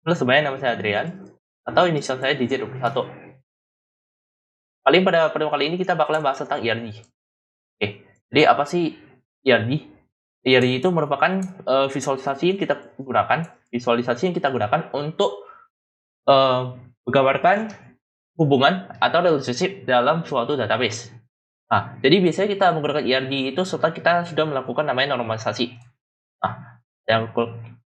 Halo semuanya, nama saya Adrian, atau inisial saya digit 21. Paling pada pertemuan kali ini kita bakalan bahas tentang ERD. Oke, jadi apa sih ERD? ERD itu merupakan visualisasi yang kita gunakan untuk menggambarkan hubungan atau relationship dalam suatu database. Nah, jadi biasanya kita menggunakan ERD itu setelah kita sudah melakukan namanya normalisasi. Nah,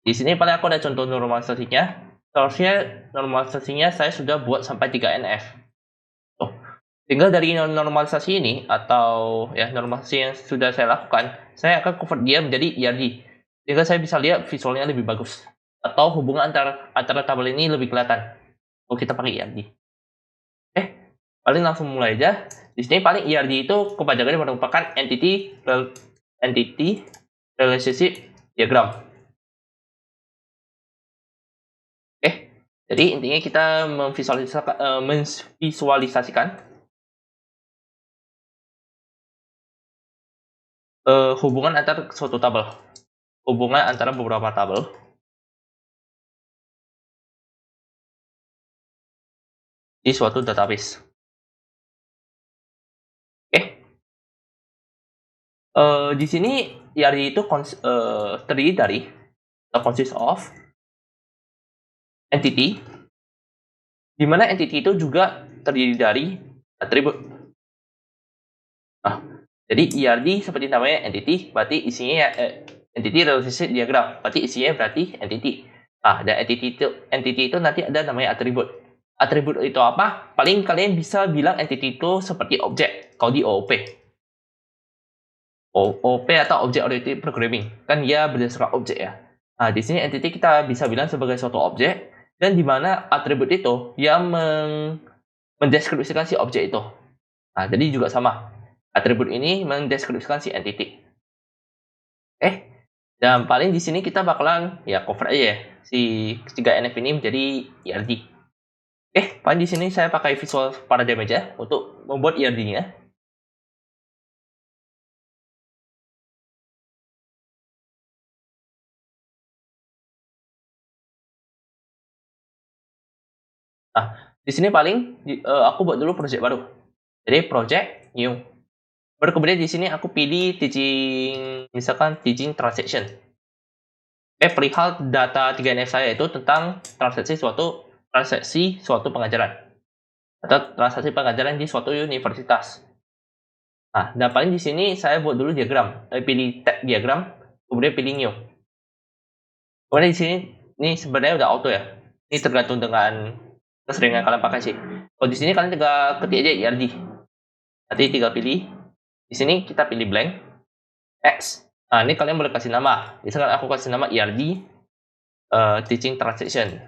di sini paling aku ada contoh normalisasinya. Seharusnya normalisasinya saya sudah buat sampai 3NF. Tinggal dari normalisasi ini atau ya normalisasi yang sudah saya lakukan, saya akan convert dia menjadi ERD. Sehingga saya bisa lihat visualnya lebih bagus atau hubungan antara tabel ini lebih kelihatan. Oh, kita pakai ERD. Paling langsung mulai aja. Di sini paling ERD itu kepanjangannya merupakan entity relationship diagram. Jadi intinya kita memvisualisasikan hubungan antara suatu tabel, hubungan antara beberapa tabel di suatu database. Di sini ERD itu terdiri dari consist of entity, di mana entity itu juga terdiri dari atribut. Nah, jadi ERD seperti namanya entity, berarti isinya entity relationship diagram, berarti isinya berarti entity. Nah, dan entity itu nanti ada namanya atribut. Atribut itu apa? Paling kalian bisa bilang entity itu seperti objek kalau di OOP. OOP atau Object Oriented Programming, kan dia berdasarkan objek ya. Nah, di sini entity kita bisa bilang sebagai suatu objek, dan di mana atribut itu yang mendeskripsikan si objek itu. Nah, jadi juga sama. Atribut ini mendeskripsikan si entity. Dan paling di sini kita bakalan ya cover aja ya si 3NF ini menjadi ERD. Paling di sini saya pakai visual paradigm aja untuk membuat ERD-nya. Nah, di sini paling aku buat dulu project baru. Jadi project new. Baru kemudian di sini aku pilih misalkan teaching transaction. Perihal data 3NF saya itu tentang transaksi suatu pengajaran atau transaksi pengajaran di suatu universitas. Nah, dan paling di sini saya buat dulu diagram. Pilih tab diagram, kemudian pilih new. Kemudian di sini ini sebenarnya udah auto ya. Ini tergantung dengan keseringan kalian pakai sih. Kalau di sini kalian tinggal ketik aja ERD. Nanti tinggal pilih. Di sini kita pilih blank X. Nah, ini kalian boleh kasih nama. Misalkan aku kasih nama ERD teaching transaction.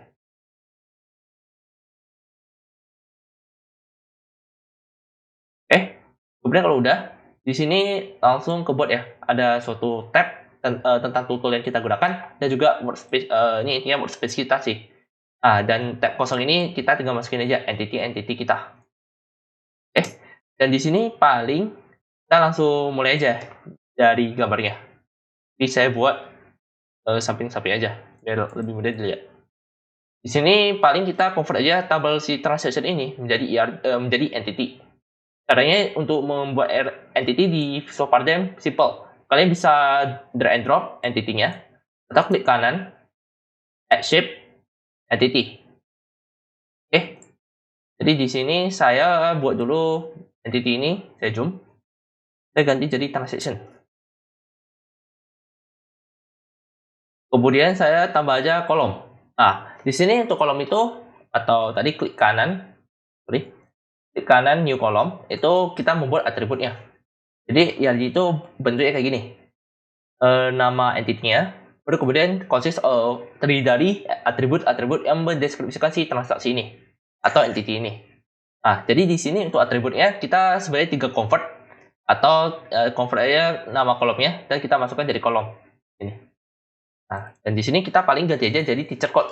Kemudian kalau udah, di sini langsung ke buat ya. Ada suatu tab tentang tutorial yang kita gunakan dan juga workspace ini intinya workspace kita sih. Dan tab kosong ini kita tinggal masukin aja entity kita. Dan di sini paling kita langsung mulai aja dari gambarnya. Jadi saya buat samping-samping aja biar lebih mudah dilihat. Di sini paling kita convert aja tabel si transaction ini menjadi entity. Caranya untuk membuat entity di Visual Paradigm simple. Kalian bisa drag and drop entity-nya atau klik kanan add shape entity. Jadi di sini saya buat dulu entity ini, saya zoom, saya ganti jadi transaction. Kemudian saya tambah aja kolom. Nah, di sini untuk kolom itu atau tadi klik kanan, new kolom, itu kita membuat atributnya. Jadi ya itu bentuknya kayak gini. Nama entity-nya, baru kemudian terdiri dari atribut-atribut yang mendeskripsikan si transaksi ini atau entity ini. Nah, jadi di sini untuk atributnya kita sebenarnya 3 convert atau convert aja nama kolomnya dan kita masukkan jadi kolom ini. Nah, dan di sini kita paling ganti aja jadi teacher code.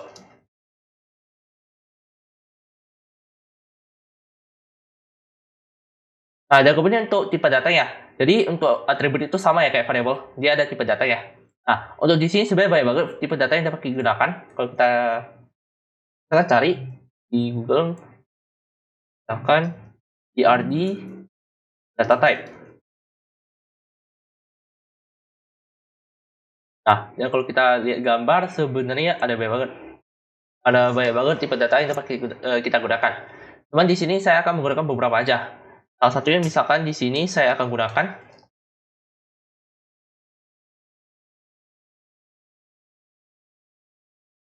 Nah, dan kemudian untuk tipe datanya. Jadi untuk atribut itu sama ya kayak variable, dia ada tipe data ya. Nah, untuk di sini sebenarnya banyak banget tipe data yang dapat digunakan kalau kita Kita cari di Google, misalkan DRD data type. Nah, ya kalau kita lihat gambar sebenarnya ada banyak banget. Ada banyak banget tipe data yang dapat kita gunakan. Cuman di sini saya akan menggunakan beberapa aja. Salah satunya misalkan di sini saya akan gunakan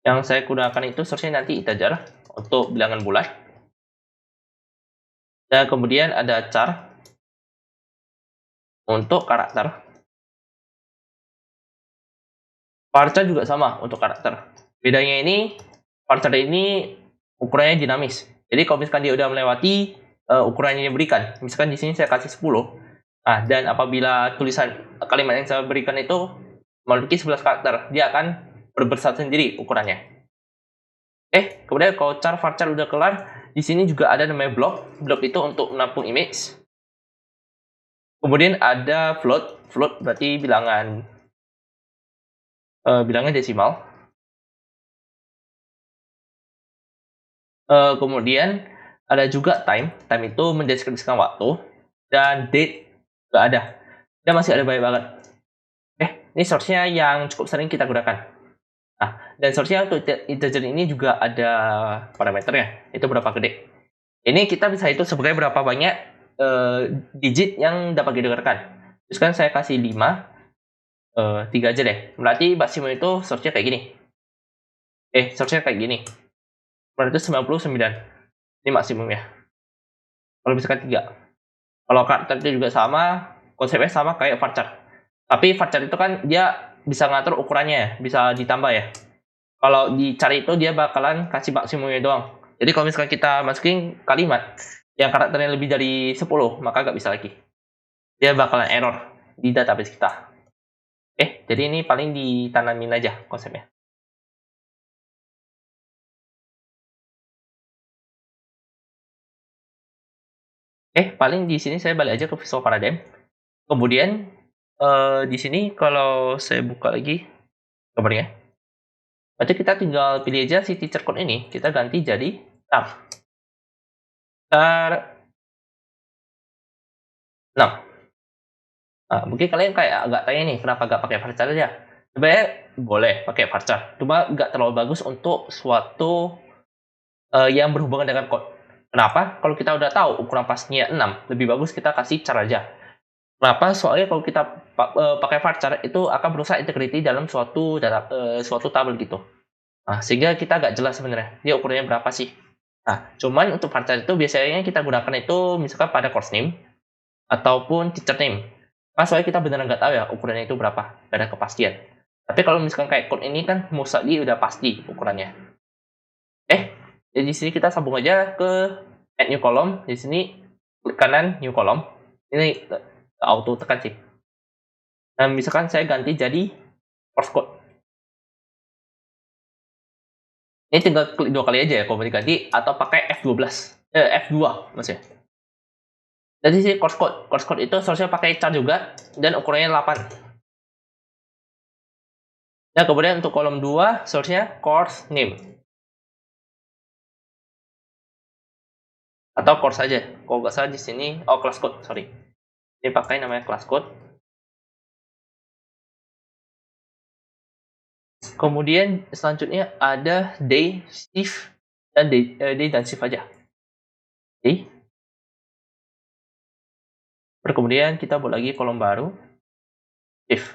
yang saya gunakan itu source-nya nanti integer untuk bilangan bulat. Dan kemudian ada char untuk karakter. Varchar juga sama untuk karakter. Bedanya ini, varchar ini ukurannya dinamis. Jadi kalau misalkan dia udah melewati ukuran yang diberikan, misalkan di sini saya kasih 10, nah, dan apabila tulisan kalimat yang saya berikan itu memiliki 11 karakter, dia akan berbesar sendiri ukurannya. Kemudian kalau char varchar udah kelar, di sini juga ada namanya block. Block itu untuk menampung image. Kemudian ada float. Float berarti bilangan desimal. Kemudian ada juga time. Time itu mendeskripsikan waktu. Dan date nggak ada. Dan masih ada banyak banget. Ini source-nya yang cukup sering kita gunakan. Nah, dan source-nya untuk integer ini juga ada parameternya. Itu berapa gede. Ini kita bisa hitung sebagai berapa banyak digit yang dapat didengarkan. Terus kan saya kasih 5, 3 aja deh. Berarti maksimum itu source-nya kayak gini. Source-nya kayak gini. Berarti 99. Ini maksimumnya. Kalau misalkan 3. Kalau karakter itu juga sama, konsepnya sama kayak varchar. Tapi varchar itu kan dia bisa ngatur ukurannya, bisa ditambah ya. Kalau dicari itu dia bakalan kasih maksimumnya doang. Jadi kalau misalkan kita masukin kalimat yang karakternya lebih dari 10, maka nggak bisa lagi. Dia bakalan error di database kita. Jadi ini paling ditanamin aja konsepnya. Paling di sini saya balik aja ke Visual Paradigm. Kemudian di sini kalau saya buka lagi gambarnya, berarti kita tinggal pilih aja si teacher code ini, kita ganti jadi char 6. Nah, mungkin kalian kayak agak tanya nih, kenapa nggak pakai varchar aja? Sebenarnya boleh pakai varchar, cuma nggak terlalu bagus untuk suatu yang berhubungan dengan code. Kenapa? Kalau kita udah tahu ukuran pastinya 6, lebih bagus kita kasih char aja. Kenapa? Soalnya kalau kita pakai varchar itu akan berusaha integrity dalam suatu tabel gitu. Nah, sehingga kita agak jelas sebenarnya dia ukurannya berapa sih. Nah, cuman untuk varchar itu biasanya kita gunakan itu misalkan pada course name ataupun teacher name. Nah, soalnya kita beneran nggak tahu ya ukurannya itu berapa, gak ada kepastian. Tapi kalau misalkan kayak code ini kan mostly udah pasti ukurannya. Jadi di sini kita sambung aja ke add new column. Di sini klik kanan new column. Ini auto tekan sih. Dan misalkan saya ganti jadi course code. Ini tinggal klik 2 kali aja ya kalau mau diganti, atau pakai F2 maksudnya. Jadi sih course code itu seharusnya pakai char juga dan ukurannya 8. Nah, kemudian untuk kolom 2 seharusnya course name atau course saja. Kalau nggak salah di sini class code, sorry. Ini pakai namanya class code. Kemudian selanjutnya ada day, shift, dan day dan shift aja. Day. Kemudian kita buat lagi kolom baru, shift.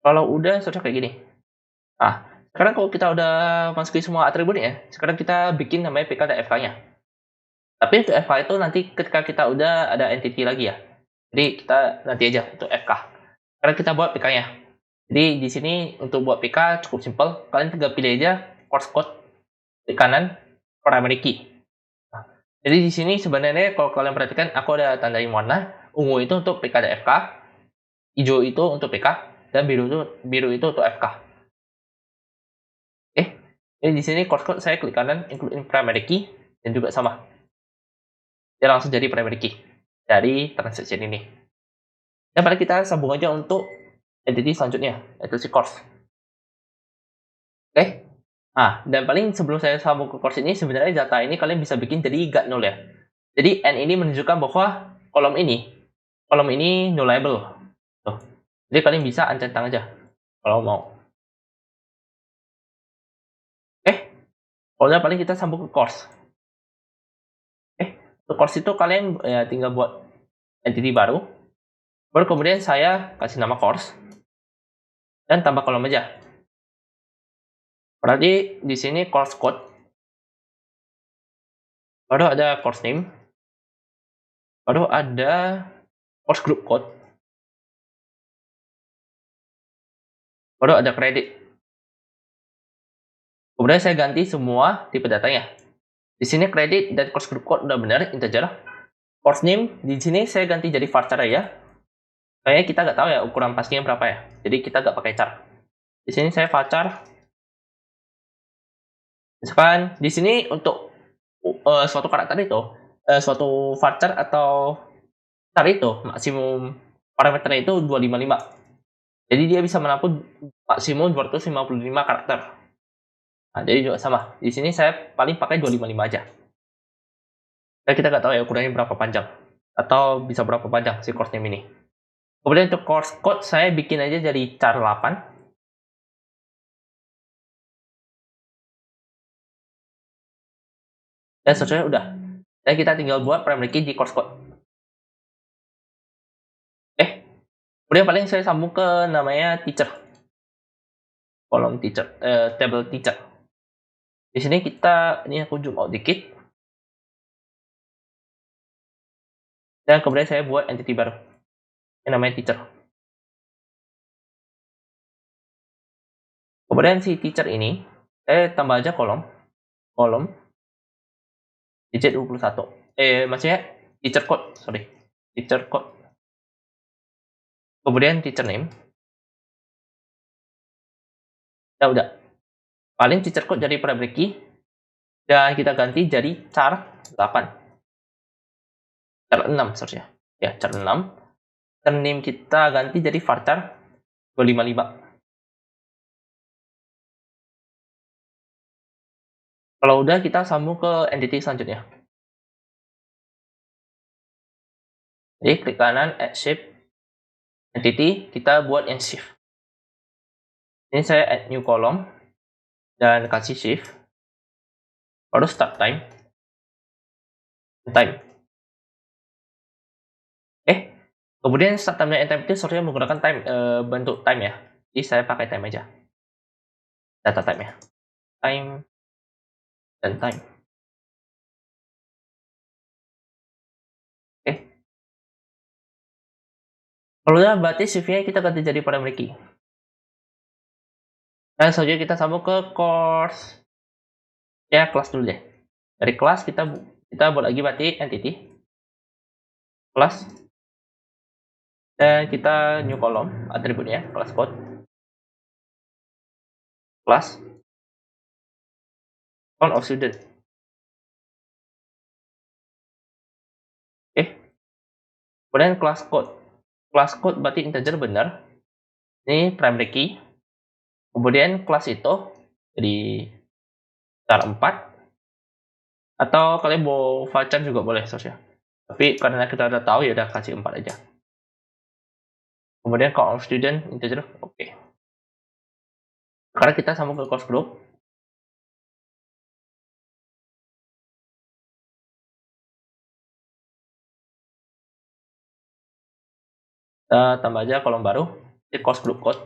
Kalau udah cocok kayak gini. Nah, sekarang kalau kita udah masukin semua atributnya, sekarang kita bikin namanya PK dan FK-nya. Tapi untuk FK itu nanti ketika kita udah ada entity lagi ya. Jadi kita nanti aja untuk FK. Sekarang kita buat PK-nya. Jadi di sini untuk buat PK cukup simpel. Kalian tinggal pilih aja course code di kanan primary key. Nah, jadi di sini sebenarnya kalau kalian perhatikan aku ada tandain warna. Ungu itu untuk PK dan FK, hijau itu untuk PK, dan biru itu untuk FK. Jadi di sini course code saya klik kanan include in primary key dan juga sama. Dia langsung jadi primary key dari transaction ini. Dan pada kita sambung aja untuk entity selanjutnya, yaitu si course. Dan paling sebelum saya sambung ke course ini, sebenarnya data ini kalian bisa bikin jadi nggak null ya. Jadi n ini menunjukkan bahwa kolom ini nullable. Tuh. Jadi kalian bisa uncentang aja kalau mau. Kalau udah paling kita sambung ke course. Ke course itu kalian ya tinggal buat entity baru. Baru kemudian saya kasih nama course dan tambah kolom aja. Berarti di sini course code, baru ada course name, baru ada course group code, baru ada credit. Kemudian saya ganti semua tipe datanya. Di sini credit dan course group code udah benar integer. Course name di sini saya ganti jadi varchar ya. Kayaknya kita nggak tahu ya ukuran pastinya berapa ya. Jadi kita nggak pakai char. Di sini saya varchar. Misalkan di sini untuk suatu karakter itu, suatu varchar atau char itu maksimum parameternya itu 255. Jadi dia bisa menampung maksimum 255 karakter. Nah, jadi juga sama. Di sini saya paling pakai 255 aja. Nah, kita nggak tahu ya ukurannya berapa panjang atau bisa berapa panjang si course name ini. Kemudian untuk course code saya bikin aja dari char 8. Dan seterusnya udah. Dan kita tinggal buat primary key di course code. Kemudian paling saya sambung ke namanya teacher. Kolom teacher, table teacher. Di sini ini aku zoom out dikit. Dan kemudian saya buat entity baru. Yang namanya teacher. Kemudian si teacher ini, saya tambah aja kolom digit 21. Maksudnya teacher code, teacher code. Kemudian teacher name. Ya udah. Paling teacher code jadi primary key dan kita ganti jadi char 8. Char 6 seharusnya. Ya, char 6. Dan name kita ganti jadi varchar 255. Kalau udah kita sambung ke entity selanjutnya. Jadi klik kanan add shape entity, kita buat yang shift. Ini saya add new column dan kasih shift. Baru start time. Kemudian start time dan end time itu seharusnya menggunakan time, bentuk time ya. Jadi saya pakai time aja. Data time ya. Time dan time. Kalau udah berarti shift-nya kita ganti jadi primary key. Dan selanjutnya kita sambung ke course. Ya, kelas dulu deh. Dari kelas kita buat lagi berarti entity. Kelas. Dan kita new column atributnya, kelas code. Kelas. Count of student. Kemudian kelas code. Kelas code berarti integer benar. Ini primary key. Kemudian kelas itu jadi char 4. Atau kalian mau varchar juga boleh seharusnya. Tapi karena kita udah tahu ya udah kasih 4 aja. Kemudian count of student integer, oke. Sekarang kita sambung ke course group. Kita tambah aja kolom baru di course group code.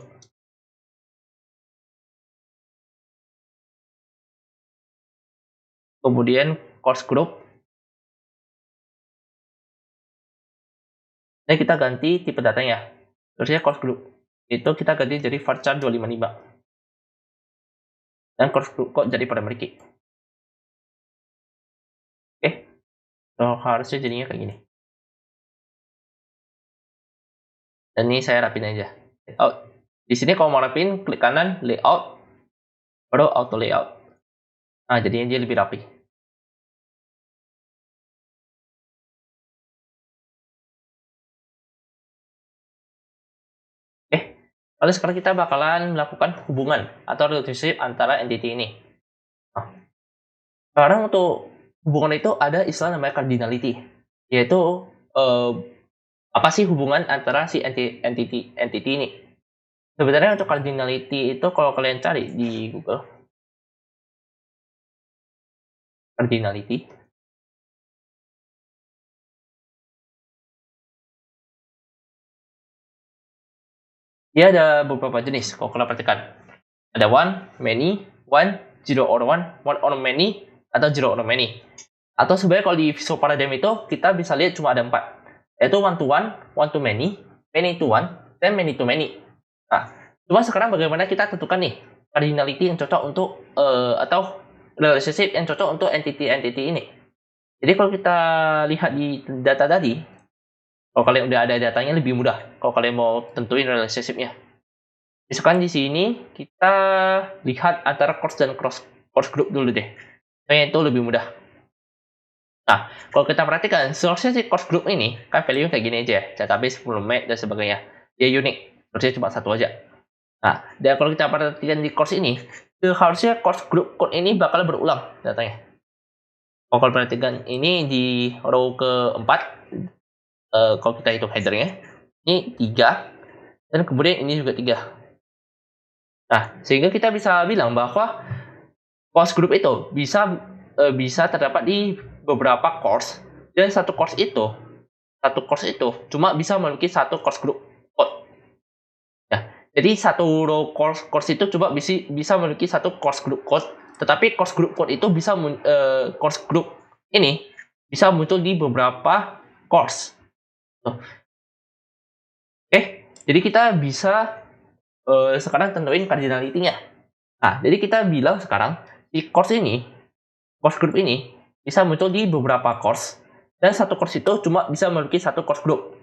Kemudian course group. Ini kita ganti tipe datanya. Terusnya course group itu kita ganti jadi varchar 255. Dan course group code jadi primary key. So, harusnya jadinya kayak gini. Dan ini saya rapin aja. Layout. Di sini kalau mau rapin, klik kanan layout, baru auto layout. Nah, jadinya dia lebih rapi. Lalu sekarang kita bakalan melakukan hubungan atau relationship antara entity ini. Sekarang untuk hubungan itu ada istilah namanya cardinality, yaitu apa sih hubungan antara si entity ini. Sebenarnya untuk cardinality itu kalau kalian cari di Google, cardinality, dia ada beberapa jenis kalau kalian perhatikan. Ada one, many, one, zero or one or many, atau zero or many. Atau sebenarnya kalau di visual paradigm itu kita bisa lihat cuma ada 4, yaitu one to many to one, dan many to many. Nah, cuma sekarang bagaimana kita tentukan nih cardinality yang cocok untuk atau relationship yang cocok untuk entity ini. Jadi kalau kita lihat di data tadi, kalau kalian udah ada datanya lebih mudah kalau kalian mau tentuin relationship-nya. Misalkan di sini kita lihat antara course dan course group dulu deh. Kayaknya itu lebih mudah. Nah, kalau kita perhatikan, source-nya si course group ini kan value kayak gini aja ya, database, format, dan sebagainya. Dia unik, source-nya cuma satu aja. Nah, dan kalau kita perhatikan di course ini, harusnya course group code ini bakal berulang datanya. Kalau kalian perhatikan ini di row keempat, kalau kita hitung header-nya, ini 3, dan kemudian ini juga 3. Nah, sehingga kita bisa bilang bahwa course group itu bisa terdapat di beberapa course, dan satu course itu cuma bisa memiliki satu course group code. Nah, jadi satu row course itu cuma bisa memiliki satu course group code, tetapi course group code itu course group ini bisa muncul di beberapa course. Oke, jadi kita bisa sekarang tentuin cardinality-nya. Nah, jadi kita bilang sekarang di course group ini bisa muncul di beberapa course, dan satu course itu cuma bisa memiliki satu course group.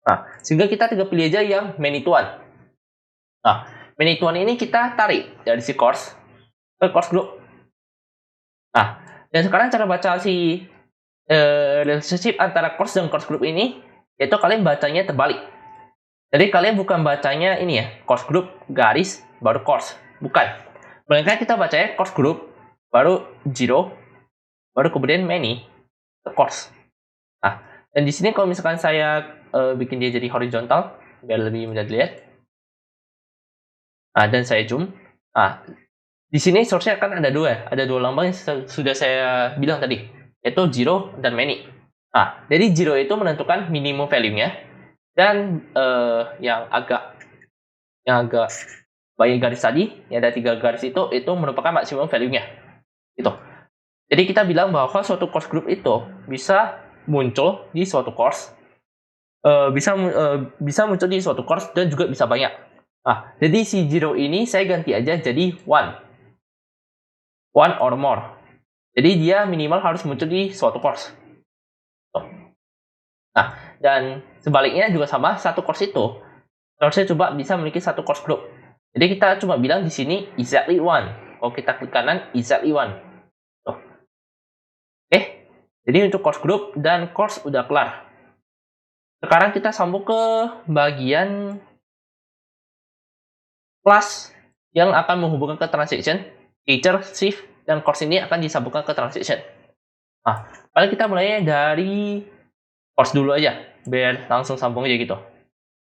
Nah, sehingga kita tinggal pilih aja yang many to one. Nah, many to one ini kita tarik dari si course ke course group. Nah, dan sekarang cara baca si relationship antara course dan course group ini, yaitu kalian bacanya terbalik. Jadi kalian bukan bacanya ini ya, course group garis baru course, bukan. Melainkan kita bacanya course group baru zero, baru kemudian many course. Nah, dan di sini kalau misalkan saya bikin dia jadi horizontal biar lebih mudah dilihat. Nah, dan saya zoom. Nah, di sini source-nya kan ada dua lambang yang sudah saya bilang tadi, yaitu zero dan many. Nah, jadi zero itu menentukan minimum value-nya, dan yang agak banyak garis tadi, yang ada 3 garis itu merupakan maksimum value-nya. Gitu. Jadi kita bilang bahwa suatu course group itu bisa muncul di suatu course, bisa muncul di suatu course, dan juga bisa banyak. Nah, jadi si zero ini saya ganti aja jadi one or more. Jadi dia minimal harus muncul di suatu course. Nah, dan sebaliknya juga sama, satu course itu harusnya coba bisa memiliki satu course group. Jadi kita cuma bilang di sini exactly one. Kalau kita klik kanan, exactly one. Tuh. Oke, jadi untuk course group dan course udah kelar. Sekarang kita sambung ke bagian class yang akan menghubungkan ke transaction, teacher, shift, dan course ini akan disambungkan ke transaction. Nah, paling kita mulai dari course dulu aja, biar langsung sambung aja gitu.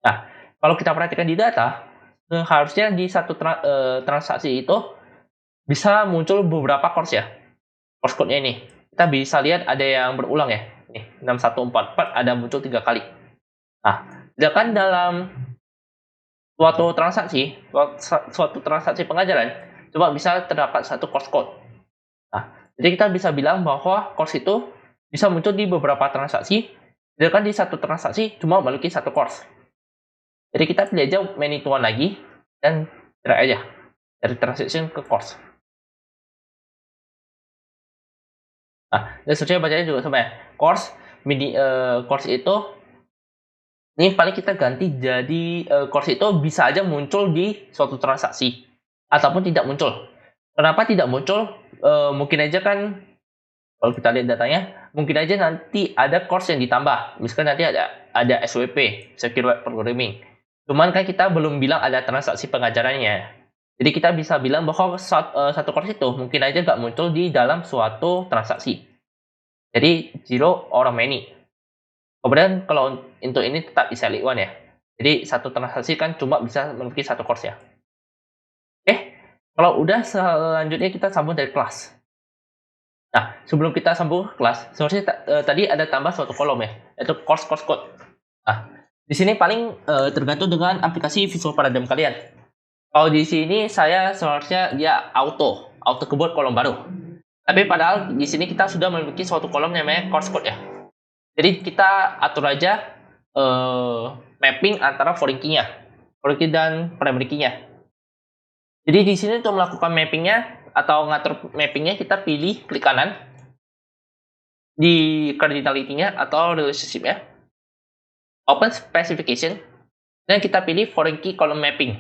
Nah, kalau kita perhatikan di data, harusnya di satu transaksi itu bisa muncul beberapa course ya. Course code-nya ini. Kita bisa lihat ada yang berulang ya. Nih, 6144 ada muncul 3 kali. Nah, sedangkan dalam suatu transaksi pengajaran, cuma bisa terdapat satu course code. Nah, jadi kita bisa bilang bahwa course itu bisa muncul di beberapa transaksi, sedangkan di satu transaksi cuma memiliki satu course. Jadi kita pilih aja many to one lagi, dan drag aja dari transaction ke course. Nah, dan seterusnya bacanya juga sama ya. Course itu ini paling kita ganti jadi course itu bisa aja muncul di suatu transaksi ataupun tidak muncul. Kenapa tidak muncul? Mungkin aja kan kalau kita lihat datanya, mungkin aja nanti ada course yang ditambah. Misalkan nanti ada SWP, Secure Web Programming. Cuman kan kita belum bilang ada transaksi pengajarannya. Jadi kita bisa bilang bahwa satu course itu mungkin aja nggak muncul di dalam suatu transaksi. Jadi zero or many. Kemudian kalau untuk ini tetap bisa one ya. Jadi satu transaksi kan cuma bisa memiliki satu course ya. Kalau udah selanjutnya kita sambung dari kelas. Nah, sebelum kita sambung ke kelas, seharusnya tadi ada tambah suatu kolom ya, yaitu course code. Nah, di sini paling tergantung dengan aplikasi Visual Paradigm kalian. Kalau di sini saya seharusnya dia auto kebuat kolom baru. Tapi padahal di sini kita sudah memiliki suatu kolom namanya course code ya. Jadi kita atur aja mapping antara foreign key-nya, foreign key dan primary key-nya. Jadi di sini untuk melakukan mappingnya atau ngatur mappingnya kita pilih klik kanan di cardinality-nya atau relationship-nya, open specification, dan kita pilih foreign key column mapping.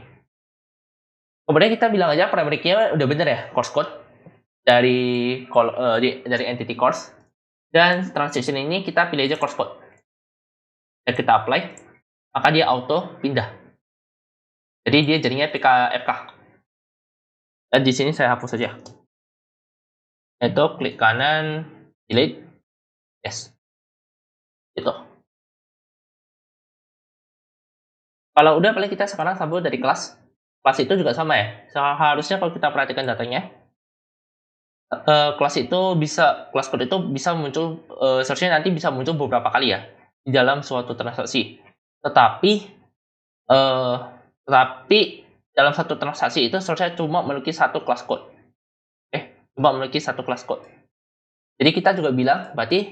Kemudian kita bilang aja primary key-nya udah bener ya, course code dari entity course, dan transition ini kita pilih aja course code. Dan kita apply, maka dia auto pindah. Jadi dia jadinya PKFK. Dan di sini saya hapus saja. Itu klik kanan, delete, yes. Itu. Kalau udah paling kita sekarang sambung dari kelas. Kelas itu juga sama ya. Seharusnya kalau kita perhatikan datanya, kelas code itu bisa muncul, seharusnya nanti bisa muncul beberapa kali ya di dalam suatu transaksi. Tetapi dalam satu transaksi itu seharusnya cuma memiliki satu kelas code. Cuma memiliki satu kelas code. Jadi kita juga bilang berarti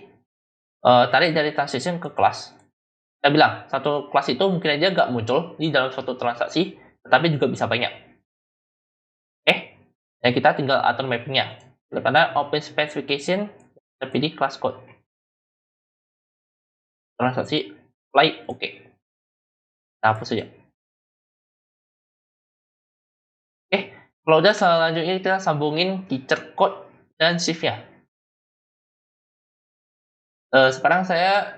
tarik dari transition ke kelas. Kita bilang satu kelas itu mungkin aja nggak muncul di dalam suatu transaksi, tetapi juga bisa banyak. Dan kita tinggal atur mappingnya. Karena open specification, kita pilih class code. Transaksi, apply, oke. Kita hapus saja. Kalau udah selanjutnya kita sambungin teacher code dan shift-nya. Sekarang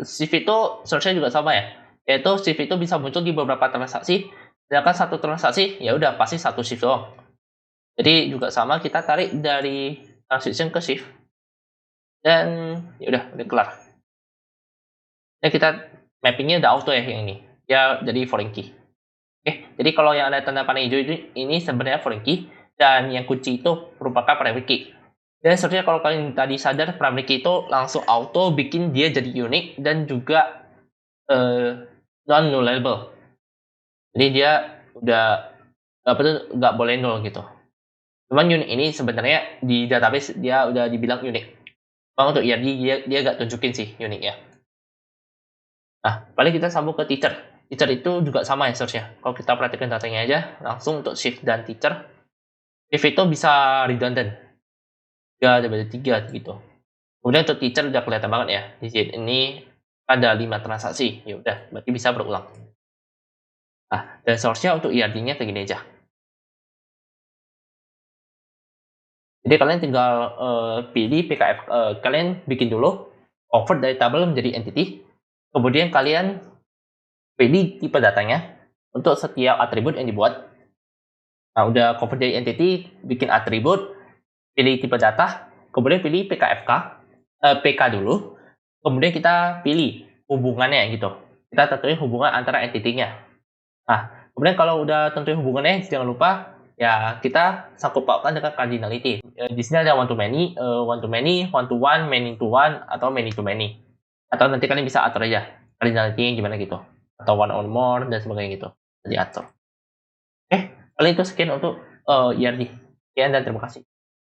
shift itu seharusnya juga sama ya. Yaitu shift itu bisa muncul di beberapa transaksi. Sedangkan satu transaksi, ya udah pasti satu shift doang. Jadi juga sama, kita tarik dari transition ke shift. Dan ya udah kelar. Dan kita mappingnya udah auto ya yang ini. Ya jadi foreign key. Jadi kalau yang ada tanda panah hijau ini sebenarnya foreign key. Dan yang kunci itu merupakan primary key. Dan seharusnya kalau kalian tadi sadar, primary key itu langsung auto bikin dia jadi unik dan juga non-nullable. Jadi dia udah nggak boleh null gitu. Cuman unik ini sebenarnya di database dia udah dibilang unik. Cuma untuk IRD dia nggak tunjukin sih uniknya. Nah, paling kita sambung ke teacher. Teacher itu juga sama ya seharusnya. Kalau kita perhatikan datanya aja, langsung untuk shift dan teacher. Shift itu bisa redundant. 3 daripada 3 gitu. Kemudian untuk teacher udah kelihatan banget ya. Di sini ini ada 5 transaksi. Ya udah, berarti bisa berulang. Nah, dan seharusnya untuk IRD-nya kayak gini aja. Jadi kalian tinggal pilih PKF, kalian bikin dulu, convert dari tabel menjadi entity. Kemudian kalian pilih tipe datanya untuk setiap atribut yang dibuat. Nah, udah convert dari entity, bikin atribut, pilih tipe data, kemudian pilih PK dulu, kemudian kita pilih hubungannya gitu. Kita tentuin hubungan antara entity-nya. Nah, kemudian kalau udah tentuin hubungannya, jangan lupa ya kita sangkut pautkan dengan cardinality. Di sini ada one to many, one to many, one to one, many to one, atau many to many. Atau nanti kalian bisa atur aja cardinality-nya gimana gitu. Atau one or more, dan sebagainya gitu. Jadi atur. Paling itu sekian untuk IRD. Sekian dan terima kasih.